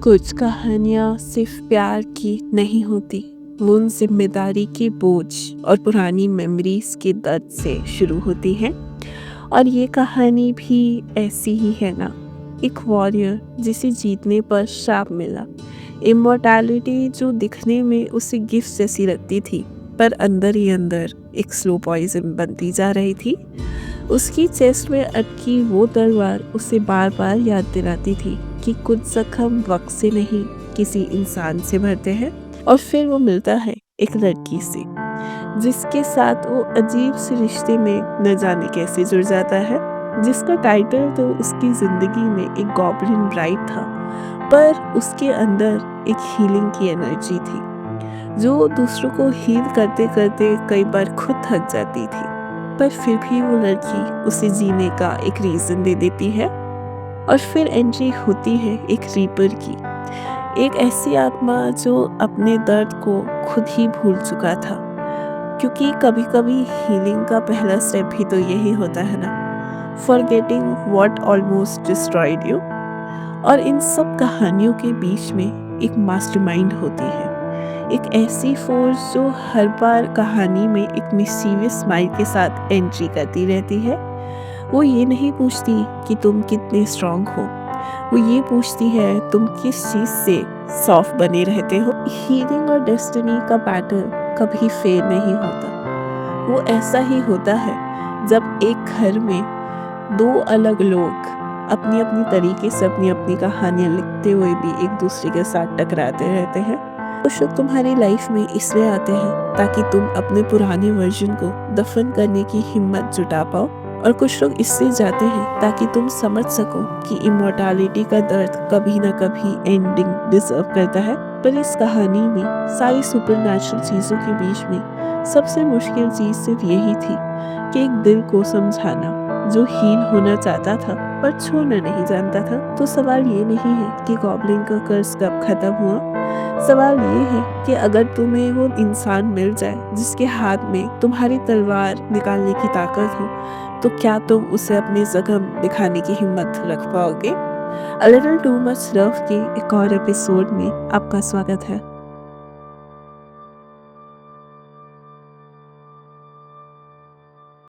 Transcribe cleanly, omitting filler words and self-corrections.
कुछ कहानियाँ सिर्फ प्यार की नहीं होती, वो उन जिम्मेदारी के बोझ और पुरानी मेमोरीज के दर्द से शुरू होती हैं। और ये कहानी भी ऐसी ही है ना, एक वॉरियर जिसे जीतने पर श्राप मिला, इमोर्टैलिटी जो दिखने में उसे गिफ्ट जैसी लगती थी पर अंदर ही अंदर एक स्लो पॉइजन बनती जा रही थी। उसकी चेस्ट में अटकी वो तलवार उसे बार बार याद दिलाती थी कि कुछ जख्म वक्त से नहीं किसी इंसान से भरते हैं। और फिर वो मिलता है एक लड़की से जिसके साथ वो अजीब से रिश्ते में न जाने कैसे जुड़ जाता है, जिसका टाइटल तो उसकी जिंदगी में एक गॉब्लिन ब्राइड था, पर उसके अंदर एक हीलिंग की एनर्जी थी जो दूसरों को हील करते करते कई बार खुद थक जाती थी। पर फिर भी वो लड़की उसे जीने का एक रीजन दे देती है। और फिर एंट्री होती है एक रीपर की, एक ऐसी आत्मा जो अपने दर्द को खुद ही भूल चुका था, क्योंकि कभी कभी हीलिंग का पहला स्टेप भी तो यही होता है ना, forgetting what almost destroyed you. और इन सब कहानियों के बीच में एक मास्टरमाइंड होती है, एक ऐसी फोर्स जो हर बार कहानी में एक मिस्टीरियस स्माइल के साथ एंट्री करती रहती है। वो ये नहीं पूछती कि तुम कितने स्ट्रांग हो, वो ये पूछती है तुम किस चीज़ से सॉफ्ट बने रहते हो। हीलिंग और डेस्टिनी का पैटर्न कभी फेल नहीं होता, वो ऐसा ही होता है जब एक घर में दो अलग लोग अपनी अपनी तरीके से अपनी अपनी कहानियाँ लिखते हुए भी एक दूसरे के साथ टकराते रहते हैं। कुछ लोग तुम्हारी लाइफ में इसलिए आते हैं ताकि तुम अपने पुराने वर्जन को दफन करने की हिम्मत जुटा पाओ, और कुछ लोग इससे जाते हैं ताकि तुम समझ सको कि इमोर्टैलिटी का दर्द कभी ना कभी एंडिंग डिजर्व करता है। पर इस कहानी में सारी सुपरनैचुरल चीज़ों के बीच में सबसे मुश्किल चीज़ सिर्फ यही थी कि एक दिल को समझाना जो हील होना चाहता था पर छोड़ना नहीं जानता था। तो सवाल ये नहीं है कि गॉब्लिन का कर्ज कब खत्म हुआ, सवाल ये है कि अगर तुम्हें वो इंसान मिल जाए जिसके हाथ में तुम्हारी तलवार निकालने की ताकत हो, तो क्या तुम उसे अपने जख्म दिखाने की हिम्मत रख पाओगे। A little too much love के एक और एपिसोड में आपका स्वागत है।